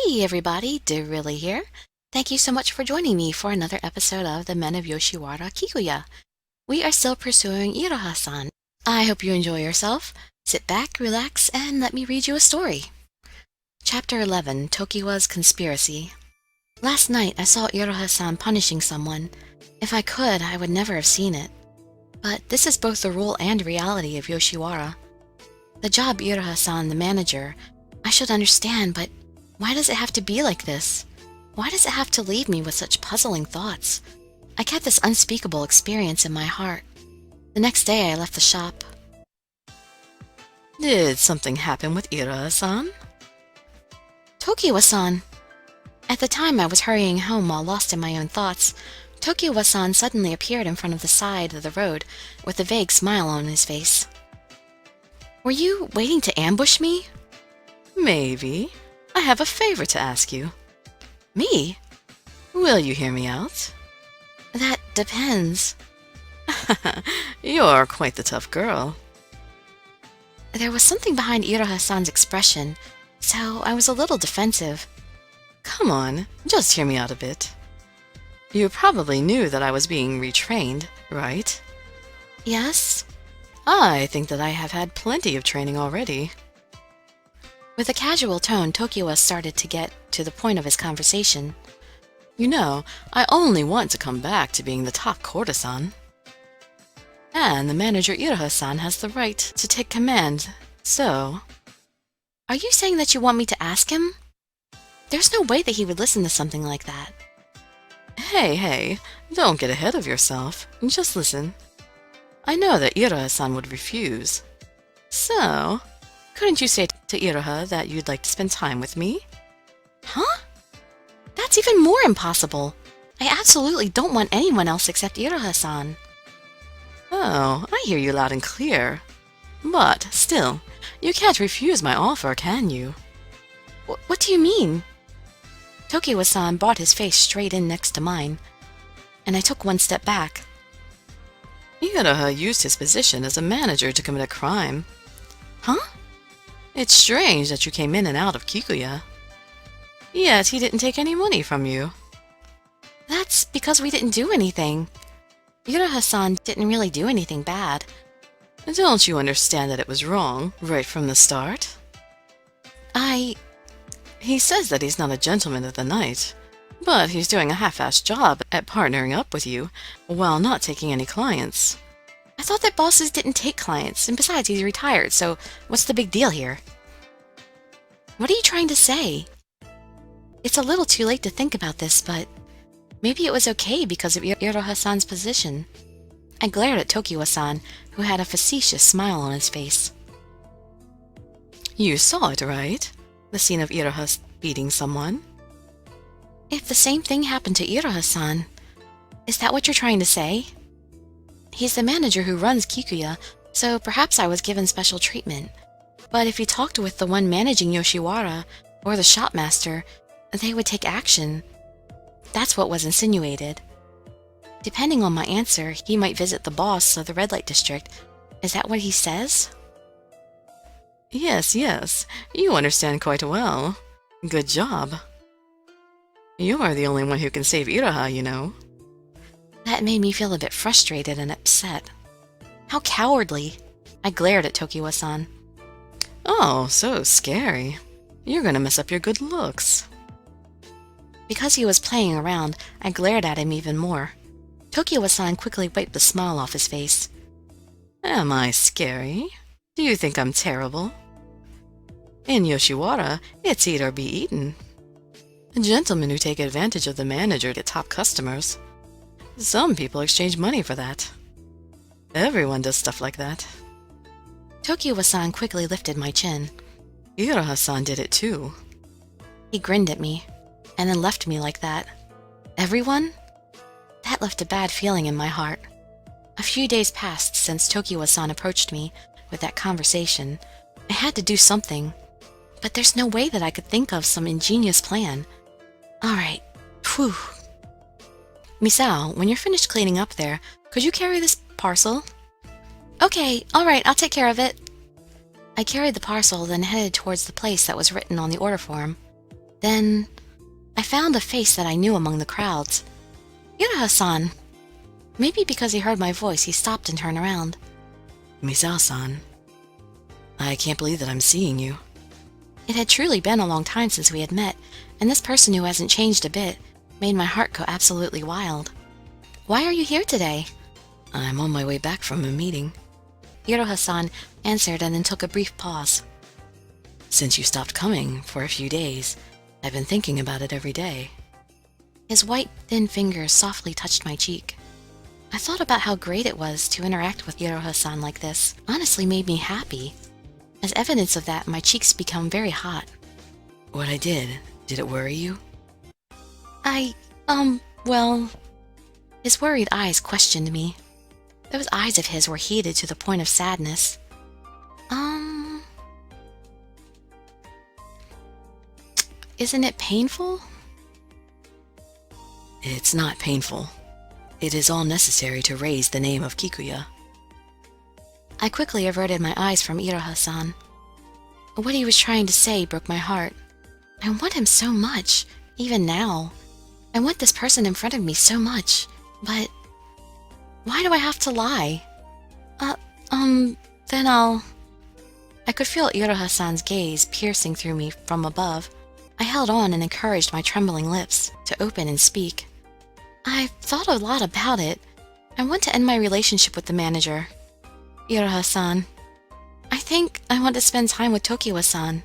Hey everybody, Dirili here. Thank you so much for joining me for another episode of the Men of Yoshiwara Kikuya. We are still pursuing Iroha-san. I hope you enjoy yourself. Sit back, relax, and let me read you a story. Chapter 11, Tokuya's Conspiracy. Last night I saw Iroha-san punishing someone. If I could, I would never have seen it. But this is both the rule and reality of Yoshiwara. The job Iroha-san, the manager, I should understand, but why does it have to be like this? Why does it have to leave me with such puzzling thoughts? I kept this unspeakable experience in my heart. The next day I left the shop. Did something happen with Iroha-san? Tokuya-san! At the time I was hurrying home while lost in my own thoughts. Tokuya-san suddenly appeared in front of the side of the road with a vague smile on his face. Were you waiting to ambush me? Maybe. I have a favor to ask you. Me? Will you hear me out? That depends. You're quite the tough girl. There was something behind Iroha-san's expression, so I was a little defensive. Come on, just hear me out a bit. You probably knew that I was being retrained, right? Yes? I think that I have had plenty of training already. With a casual tone, Tokuya started to get to the point of his conversation. You know, I only want to come back to being the top courtesan. And the manager Iroha-san has the right to take command, so... Are you saying that you want me to ask him? There's no way that he would listen to something like that. Hey, don't get ahead of yourself. Just listen. I know that Iroha-san would refuse. So, couldn't you say to Iroha that you'd like to spend time with me? Huh? That's even more impossible. I absolutely don't want anyone else except Iroha-san. Oh, I hear you loud and clear. But, still, you can't refuse my offer, can you? What do you mean? Tokuya-san brought his face straight in next to mine, and I took one step back. Iroha used his position as a manager to commit a crime. Huh? It's strange that you came in and out of Kikuya. Yet he didn't take any money from you. That's because we didn't do anything. Iroha-san didn't really do anything bad. Don't you understand that it was wrong, right from the start? He says that he's not a gentleman of the night, but he's doing a half-assed job at partnering up with you, while not taking any clients. I thought that bosses didn't take clients, and besides, he's retired, so what's the big deal here? What are you trying to say? It's a little too late to think about this, but maybe it was okay because of Iroha-san's position. I glared at Tokuya-san, who had a facetious smile on his face. You saw it, right? The scene of Iroha beating someone? If the same thing happened to Iroha-san, is that what you're trying to say? He's the manager who runs Kikuya, so perhaps I was given special treatment. But if he talked with the one managing Yoshiwara, or the shopmaster, they would take action. That's what was insinuated. Depending on my answer, he might visit the boss of the red light district. Is that what he says? Yes, you understand quite well. Good job. You are the only one who can save Iroha, you know. That made me feel a bit frustrated and upset. How cowardly! I glared at Tokuya-san. Oh, so scary. You're gonna mess up your good looks. Because he was playing around, I glared at him even more. Tokuya-san quickly wiped the smile off his face. Am I scary? Do you think I'm terrible? In Yoshiwara, it's eat or be eaten. Gentlemen who take advantage of the manager get top customers. Some people exchange money for that. Everyone does stuff like that. Tokuya-san quickly lifted my chin. Iroha-san did it too. He grinned at me, and then left me like that. Everyone? That left a bad feeling in my heart. A few days passed since Tokuya-san approached me with that conversation. I had to do something, but there's no way that I could think of some ingenious plan. All right, phew. Misao, when you're finished cleaning up there, could you carry this parcel? Okay, all right, I'll take care of it. I carried the parcel, then headed towards the place that was written on the order form. Then I found a face that I knew among the crowds. Iroha-san! Maybe because he heard my voice, he stopped and turned around. Misao-san, I can't believe that I'm seeing you. It had truly been a long time since we had met, and this person who hasn't changed a bit made my heart go absolutely wild. Why are you here today? I'm on my way back from a meeting. Iroha-san answered and then took a brief pause. Since you stopped coming for a few days, I've been thinking about it every day. His white, thin fingers softly touched my cheek. I thought about how great it was to interact with Iroha-san like this. Honestly made me happy. As evidence of that, my cheeks become very hot. What I did it worry you? Well... His worried eyes questioned me. Those eyes of his were heated to the point of sadness. Isn't it painful? It's not painful. It is all necessary to raise the name of Kikuya. I quickly averted my eyes from Iroha-san. What he was trying to say broke my heart. I want him so much, even now. I want this person in front of me so much, but... why do I have to lie? Then I'll... I could feel Iroha-san's gaze piercing through me from above. I held on and encouraged my trembling lips to open and speak. I've thought a lot about it. I want to end my relationship with the manager. Iroha-san. I think I want to spend time with Tokuya-san,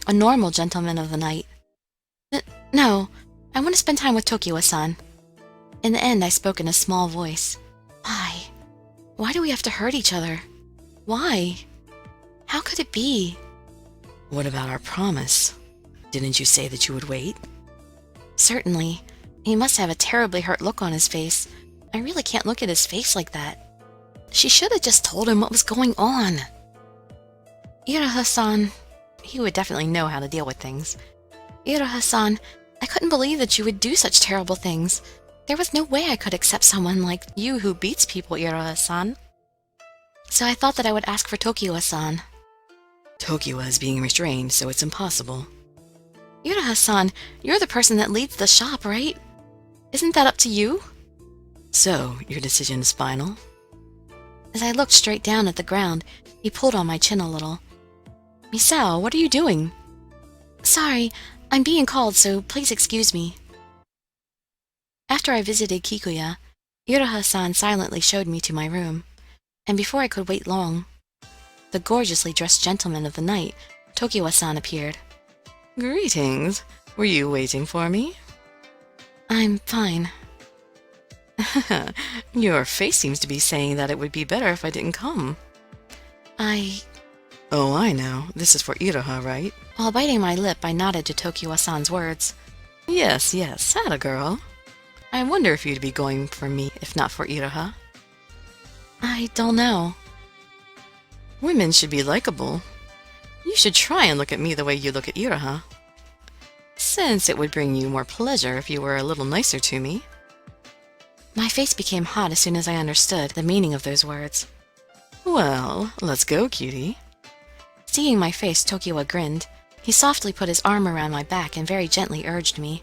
a normal gentleman of the night. No, I want to spend time with Tokuya-san. In the end, I spoke in a small voice. Why? Why do we have to hurt each other? Why? How could it be? What about our promise? Didn't you say that you would wait? Certainly. He must have a terribly hurt look on his face. I really can't look at his face like that. She should have just told him what was going on. Iroha-san, he would definitely know how to deal with things. Iroha-san, I couldn't believe that you would do such terrible things. There was no way I could accept someone like you who beats people, Iroha-san. So I thought that I would ask for Tokuya-san. Tokuya is being restrained, so it's impossible. Iroha-san, you're the person that leads the shop, right? Isn't that up to you? So, your decision is final? As I looked straight down at the ground, he pulled on my chin a little. Misao, what are you doing? Sorry, I'm being called, so please excuse me. After I visited Kikuya, Iroha-san silently showed me to my room, and before I could wait long, the gorgeously dressed gentleman of the night, Tokuya-san, appeared. Greetings. Were you waiting for me? I'm fine. Your face seems to be saying that it would be better if I didn't come. Oh, I know. This is for Iroha, right? While biting my lip, I nodded to Tokuya-san's words. Yes, atta girl. I wonder if you'd be going for me if not for Iroha. I don't know. Women should be likable. You should try and look at me the way you look at Iroha. Since it would bring you more pleasure if you were a little nicer to me. My face became hot as soon as I understood the meaning of those words. Well, let's go, cutie. Seeing my face, Tokuya grinned. He softly put his arm around my back and very gently urged me.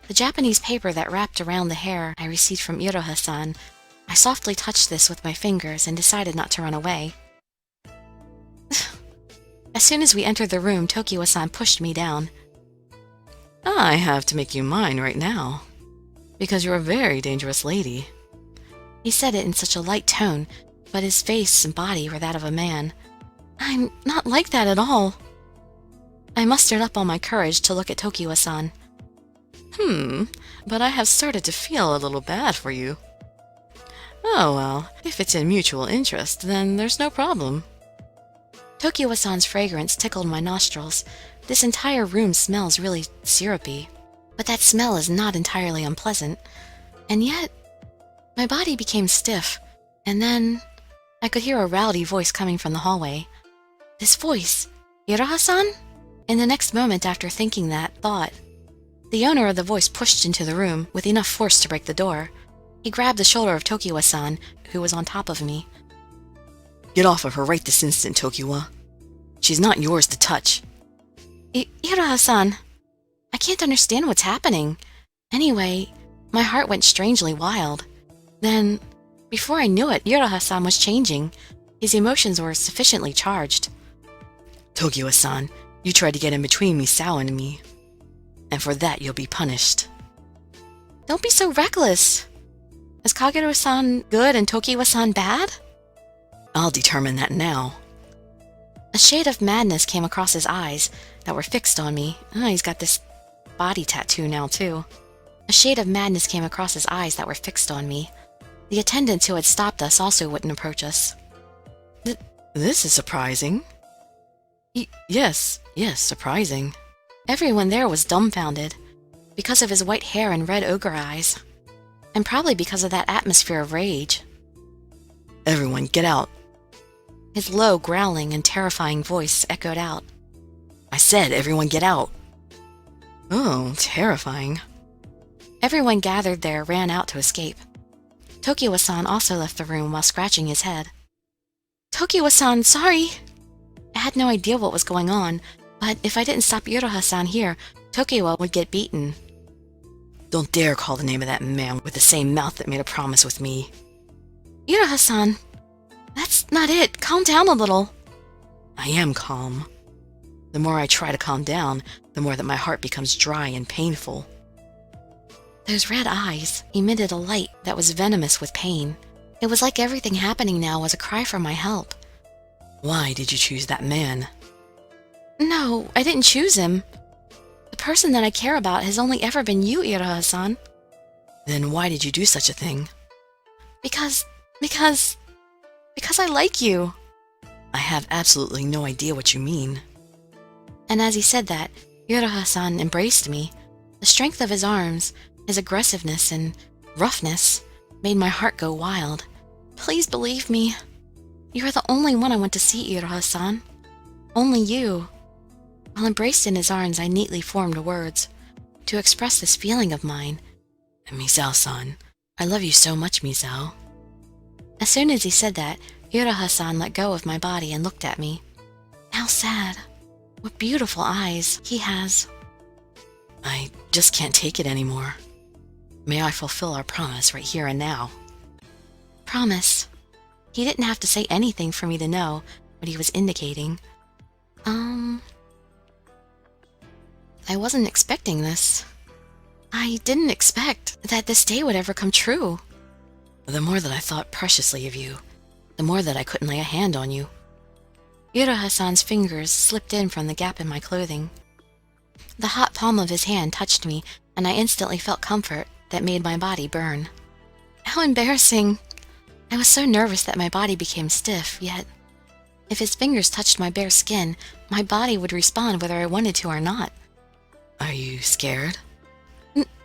The Japanese paper that wrapped around the hair I received from Iroha-san, I softly touched this with my fingers and decided not to run away. As soon as we entered the room, Tokuya-san pushed me down. I have to make you mine right now, because you're a very dangerous lady. He said it in such a light tone, but his face and body were that of a man. I'm not like that at all. I mustered up all my courage to look at Tokuya-san. But I have started to feel a little bad for you. Oh well, if it's in mutual interest, then there's no problem. Tokuya-san's fragrance tickled my nostrils. This entire room smells really syrupy, but that smell is not entirely unpleasant. And yet, my body became stiff, and then I could hear a rowdy voice coming from the hallway. This voice, Iroha-san? In the next moment after thinking that thought, the owner of the voice pushed into the room with enough force to break the door. He grabbed the shoulder of Tokuya-san, who was on top of me. Get off of her right this instant, Tokuya. She's not yours to touch. Iroha-san, I can't understand what's happening. Anyway, my heart went strangely wild. Then, before I knew it, Iroha-san was changing. His emotions were sufficiently charged. Tokuya-san, you tried to get in between Misao and me, and for that you'll be punished. Don't be so reckless. Is Kagero-san good and Tokuya-san bad? I'll determine that now. A shade of madness came across his eyes that were fixed on me. He's got this body tattoo now, too. A shade of madness came across his eyes that were fixed on me. The attendants who had stopped us also wouldn't approach us. This is surprising. Yes, surprising. Everyone there was dumbfounded, because of his white hair and red ogre eyes, and probably because of that atmosphere of rage. Everyone, get out. His low, growling, and terrifying voice echoed out. I said, everyone get out. Oh, terrifying. Everyone gathered there ran out to escape. Tokuya-san also left the room while scratching his head. Tokuya-san, sorry! I had no idea what was going on, but if I didn't stop Iroha-san here, Tokuya would get beaten. Don't dare call the name of that man with the same mouth that made a promise with me. Iroha-san, that's not it. Calm down a little. I am calm. The more I try to calm down, the more that my heart becomes dry and painful. Those red eyes emitted a light that was venomous with pain. It was like everything happening now was a cry for my help. Why did you choose that man? No, I didn't choose him. The person that I care about has only ever been you, Iroha-san. Then why did you do such a thing? Because I like you. I have absolutely no idea what you mean. And as he said that, Iroha-san embraced me. The strength of his arms, his aggressiveness and roughness made my heart go wild. Please believe me. You are the only one I want to see, Iroha-san. Only you. While embraced in his arms, I neatly formed words to express this feeling of mine. Misao-san, I love you so much, Misao. As soon as he said that, Iroha-san let go of my body and looked at me. How sad. What beautiful eyes he has. I just can't take it anymore. May I fulfill our promise right here and now? Promise. He didn't have to say anything for me to know what he was indicating. I wasn't expecting this. I didn't expect that this day would ever come true. The more that I thought preciously of you, the more that I couldn't lay a hand on you. Iroha-san's fingers slipped in from the gap in my clothing. The hot palm of his hand touched me, and I instantly felt comfort that made my body burn. How embarrassing! I was so nervous that my body became stiff, yet if his fingers touched my bare skin, my body would respond whether I wanted to or not. Are you scared?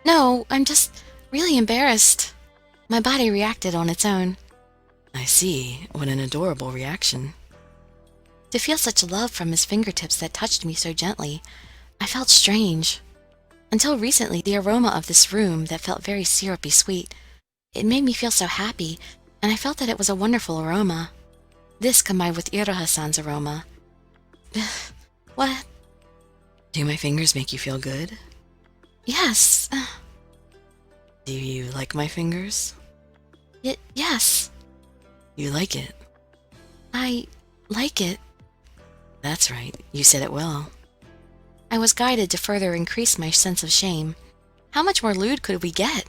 No, I'm just really embarrassed. My body reacted on its own. I see. What an adorable reaction. To feel such love from his fingertips that touched me so gently, I felt strange. Until recently, the aroma of this room that felt very syrupy sweet, it made me feel so happy, and I felt that it was a wonderful aroma. This combined with Iroha-san's aroma. What? Do my fingers make you feel good? Yes. Do you like my fingers? Yes. You like it? I like it. That's right. You said it well. I was guided to further increase my sense of shame. How much more lewd could we get?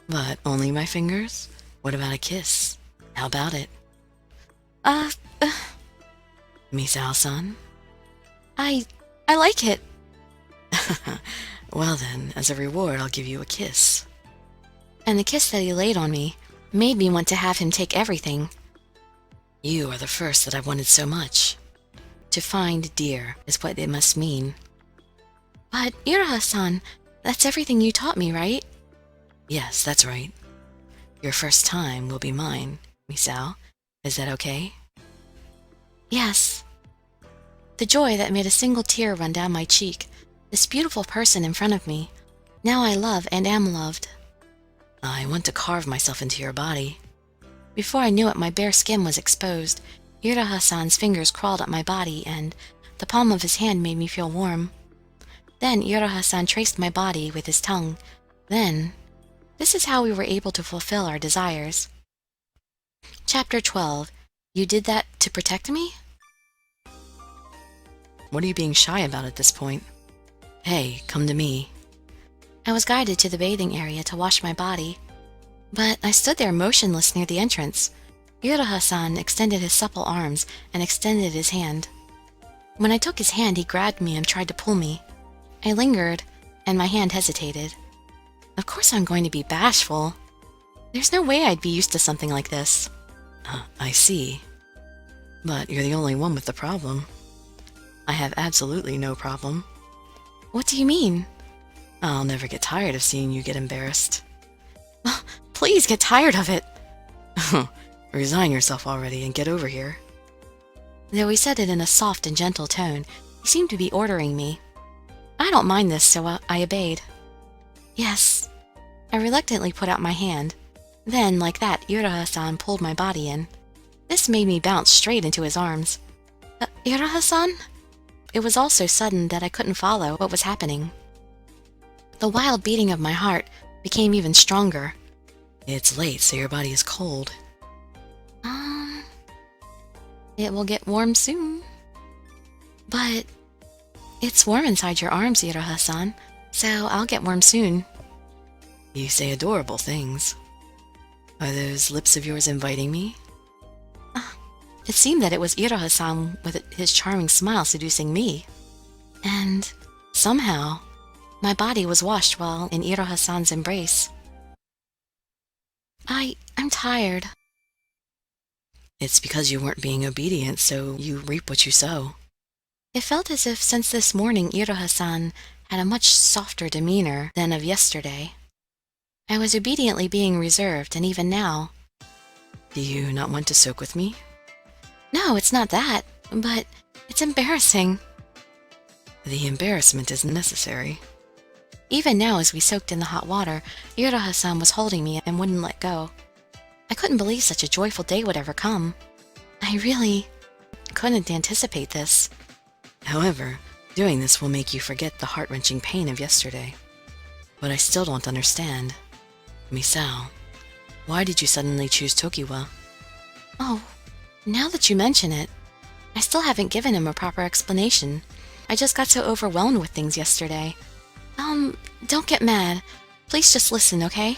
But only my fingers? What about a kiss? How about it? Misao-san? I like it. Well then, as a reward, I'll give you a kiss. And the kiss that he laid on me made me want to have him take everything. You are the first that I've wanted so much. To find, dear, is what it must mean. But, Iroha-san, that's everything you taught me, right? Yes, that's right. Your first time will be mine, Misao. Is that okay? Yes. The joy that made a single tear run down my cheek. This beautiful person in front of me. Now I love and am loved. I want to carve myself into your body. Before I knew it, my bare skin was exposed. Iroha-san's fingers crawled up my body, and the palm of his hand made me feel warm. Then Iroha-san traced my body with his tongue. Then, this is how we were able to fulfill our desires. Chapter 12. You did that to protect me? What are you being shy about at this point? Hey, come to me. I was guided to the bathing area to wash my body, but I stood there motionless near the entrance. Iroha-san extended his supple arms and extended his hand. When I took his hand, he grabbed me and tried to pull me. I lingered, and my hand hesitated. Of course I'm going to be bashful. There's no way I'd be used to something like this. I see. But you're the only one with the problem. I have absolutely no problem. What do you mean? I'll never get tired of seeing you get embarrassed. Please get tired of it. Resign yourself already and get over here. Though he said it in a soft and gentle tone, he seemed to be ordering me. I don't mind this, so I obeyed. Yes. I reluctantly put out my hand. Then, like that, Iroha-san pulled my body in. This made me bounce straight into his arms. Iroha-san? It was all so sudden that I couldn't follow what was happening. The wild beating of my heart became even stronger. It's late, so your body is cold. It will get warm soon. But it's warm inside your arms, Iroha-san, so I'll get warm soon. You say adorable things. Are those lips of yours inviting me? It seemed that it was Iroha-san with his charming smile seducing me. And somehow, my body was washed while in Iroha-san's embrace. I'm tired. It's because you weren't being obedient, so you reap what you sow. It felt as if since this morning Iroha-san had a much softer demeanor than of yesterday. I was obediently being reserved, and even now... Do you not want to soak with me? No, it's not that, but it's embarrassing. The embarrassment isn't necessary. Even now, as we soaked in the hot water, Iroha-san was holding me and wouldn't let go. I couldn't believe such a joyful day would ever come. I really couldn't anticipate this. However, doing this will make you forget the heart-wrenching pain of yesterday. But I still don't understand. Misao, why did you suddenly choose Tokuya? Oh, now that you mention it, I still haven't given him a proper explanation. I just got so overwhelmed with things yesterday. Don't get mad. Please just listen, okay?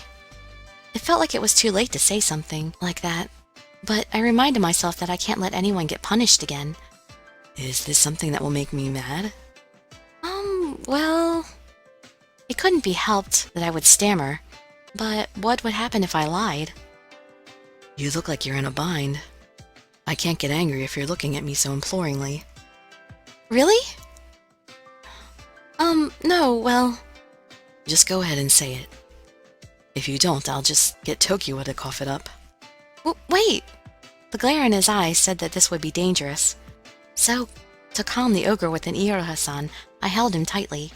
It felt like it was too late to say something like that, but I reminded myself that I can't let anyone get punished again. Is this something that will make me mad? Well... It couldn't be helped that I would stammer, but what would happen if I lied? You look like you're in a bind. I can't get angry if you're looking at me so imploringly. Really? No, well... Just go ahead and say it. If you don't, I'll just get Tokuya to cough it up. Wait! The glare in his eyes said that this would be dangerous. So, to calm the ogre with an Iroha-san, I held him tightly.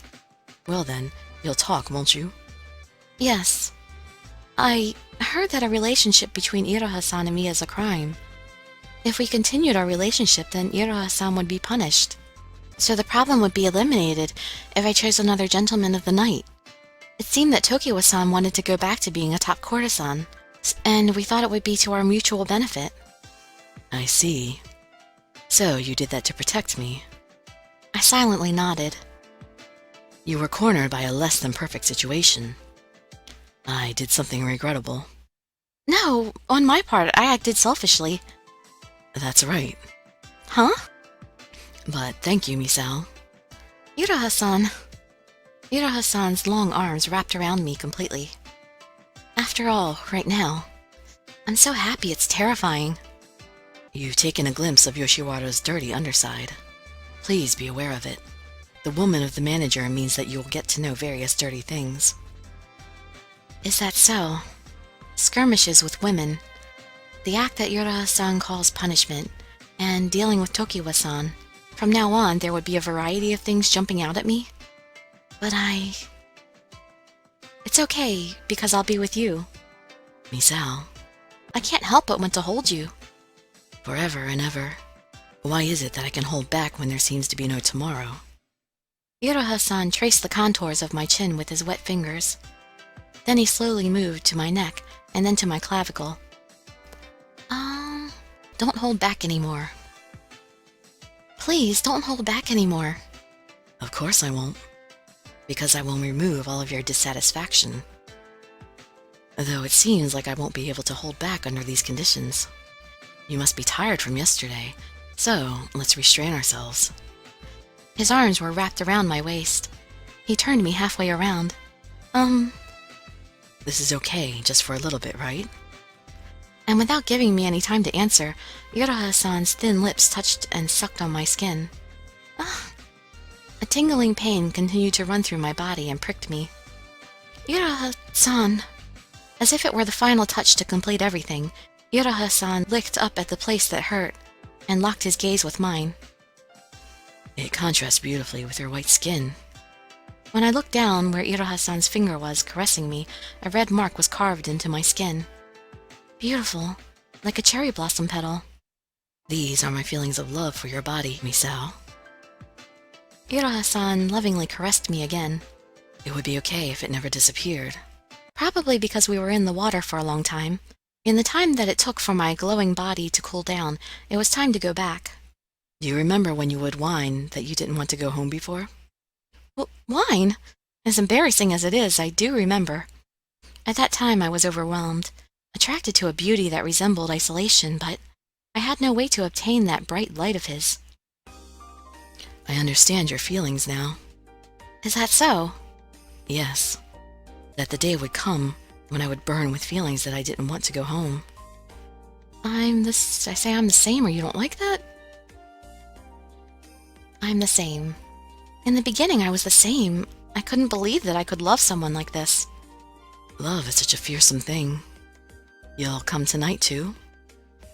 Well then, you'll talk, won't you? Yes. I heard that a relationship between Iroha-san and me is a crime. If we continued our relationship, then Iroha-san would be punished. So the problem would be eliminated if I chose another gentleman of the night. It seemed that Tokuya-san wanted to go back to being a top courtesan, and we thought it would be to our mutual benefit. I see. So you did that to protect me. I silently nodded. You were cornered by a less than perfect situation. I did something regrettable. No, on my part, I acted selfishly. That's right. Huh? But thank you, Misao. Iroha-san. Iroha-san's long arms wrapped around me completely. After all, right now, I'm so happy it's terrifying. You've taken a glimpse of Yoshiwara's dirty underside. Please be aware of it. The woman of the manager means that you'll get to know various dirty things. Is that so? Skirmishes with women. The act that Yura-san calls punishment, and dealing with Tokuya-san. From now on, there would be a variety of things jumping out at me. But It's okay, because I'll be with you. Misao. I can't help but want to hold you. Forever and ever. Why is it that I can hold back when there seems to be no tomorrow? Iroha-san traced the contours of my chin with his wet fingers. Then he slowly moved to my neck and then to my clavicle. Don't hold back anymore. Please, don't hold back anymore. Of course I won't, because I will remove all of your dissatisfaction. Though it seems like I won't be able to hold back under these conditions. You must be tired from yesterday, so let's restrain ourselves. His arms were wrapped around my waist. He turned me halfway around. This is okay, just for a little bit, right? And without giving me any time to answer, Iroha-san's thin lips touched and sucked on my skin. A tingling pain continued to run through my body and pricked me. Iroha-san. As if it were the final touch to complete everything, Iroha-san licked up at the place that hurt and locked his gaze with mine. It contrasts beautifully with your white skin. When I looked down where Iroha-san's finger was caressing me, a red mark was carved into my skin. Beautiful, like a cherry blossom petal. These are my feelings of love for your body, Misao. Iroha-san lovingly caressed me again. It would be okay if it never disappeared. Probably because we were in the water for a long time. In the time that it took for my glowing body to cool down, it was time to go back. Do you remember when you would whine that you didn't want to go home before? Whine? As embarrassing as it is, I do remember. At that time I was overwhelmed, attracted to a beauty that resembled isolation, but I had no way to obtain that bright light of his. I understand your feelings now. Is that so? Yes. That the day would come when I would burn with feelings that I didn't want to go home. I say I'm the same, or you don't like that? I'm the same. In the beginning, I was the same. I couldn't believe that I could love someone like this. Love is such a fearsome thing. You'll come tonight, too?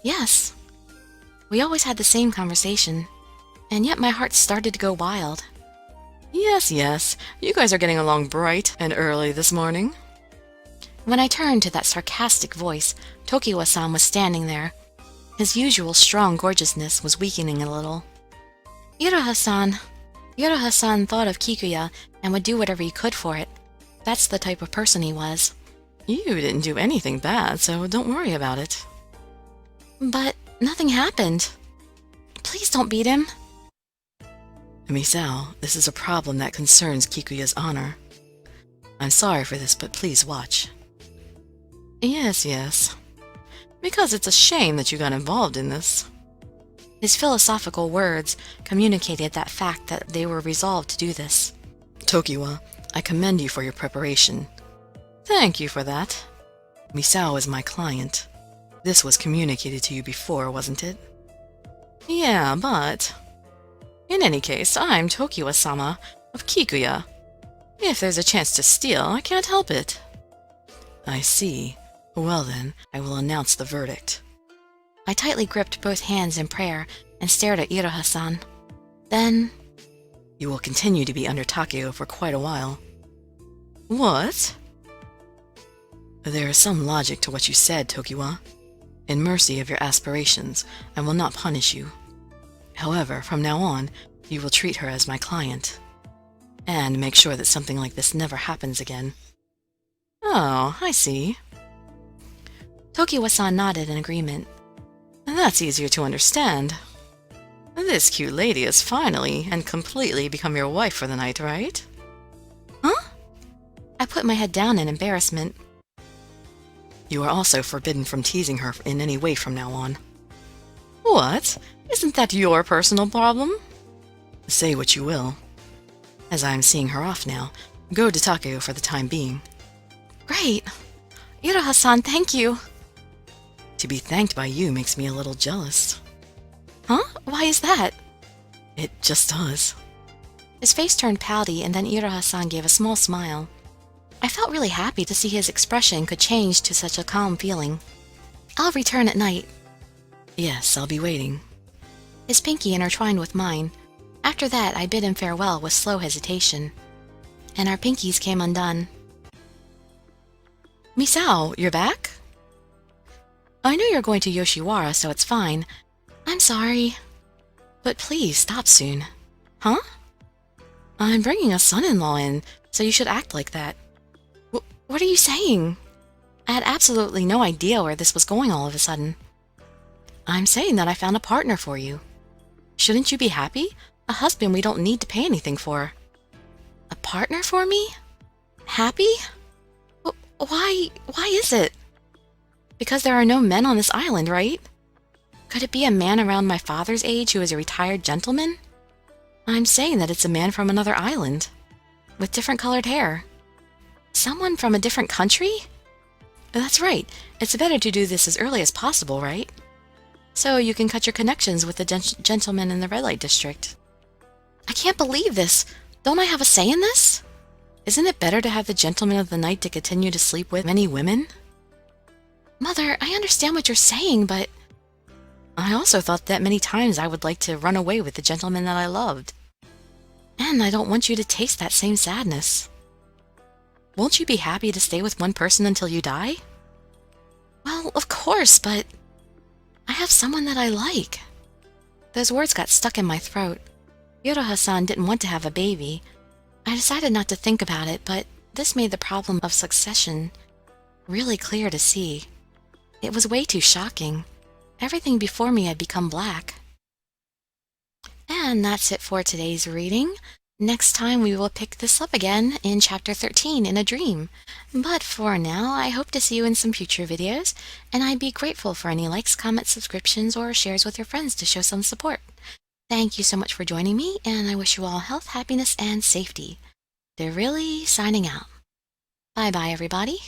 Yes. We always had the same conversation, and yet my heart started to go wild. Yes. You guys are getting along bright and early this morning. When I turned to that sarcastic voice, Tokuya-san was standing there. His usual strong gorgeousness was weakening a little. Iroha-san. Iroha-san thought of Kikuya and would do whatever he could for it. That's the type of person he was. You didn't do anything bad, so don't worry about it. But nothing happened. Please don't beat him. Misao, this is a problem that concerns Kikuya's honor. I'm sorry for this, but please watch. Yes. Because it's a shame that you got involved in this. His philosophical words communicated that fact that they were resolved to do this. Tokuya, I commend you for your preparation. Thank you for that. Misao is my client. This was communicated to you before, wasn't it? Yeah, but... In any case, I'm Tokuya-sama of Kikuya. If there's a chance to steal, I can't help it. I see. Well then, I will announce the verdict. I tightly gripped both hands in prayer and stared at Iroha-san. Then... You will continue to be under Takeo for quite a while. What? There is some logic to what you said, Tokuya. In mercy of your aspirations, I will not punish you. However, from now on, you will treat her as my client. And make sure that something like this never happens again. Oh, I see. Tokuya-san nodded in agreement. That's easier to understand. This cute lady has finally and completely become your wife for the night, right? Huh? I put my head down in embarrassment. You are also forbidden from teasing her in any way from now on. What? Isn't that your personal problem? Say what you will. As I am seeing her off now, go to Takeo for the time being. Great! Iroha-san, thank you! To be thanked by you makes me a little jealous. Huh? Why is that? It just does. His face turned pouty, and then Iroha-san gave a small smile. I felt really happy to see his expression could change to such a calm feeling. I'll return at night. Yes, I'll be waiting. His pinky intertwined with mine. After that, I bid him farewell with slow hesitation. And our pinkies came undone. Misao, you're back? I knew you're going to Yoshiwara, so it's fine. I'm sorry. But please, stop soon. Huh? I'm bringing a son-in-law in, so you should act like that. What are you saying? I had absolutely no idea where this was going all of a sudden. I'm saying that I found a partner for you. Shouldn't you be happy? A husband we don't need to pay anything for. A partner for me? Happy? Why is it? Because there are no men on this island, right? Could it be a man around my father's age who is a retired gentleman? I'm saying that it's a man from another island, with different colored hair. Someone from a different country? That's right. It's better to do this as early as possible, right? So you can cut your connections with the gentleman in the red light district. I can't believe this. Don't I have a say in this? Isn't it better to have the gentleman of the night to continue to sleep with many women? Mother, I understand what you're saying, but... I also thought that many times I would like to run away with the gentleman that I loved. And I don't want you to taste that same sadness. Won't you be happy to stay with one person until you die? Well, of course, but... I have someone that I like. Those words got stuck in my throat. Iroha-san didn't want to have a baby. I decided not to think about it, but this made the problem of succession really clear to see. It was way too shocking. Everything before me had become black. And that's it for today's reading. Next time we will pick this up again in Chapter 13, In a Dream. But for now, I hope to see you in some future videos, and I'd be grateful for any likes, comments, subscriptions, or shares with your friends to show some support. Thank you so much for joining me, and I wish you all health, happiness, and safety. Dirili signing out. Bye-bye, everybody.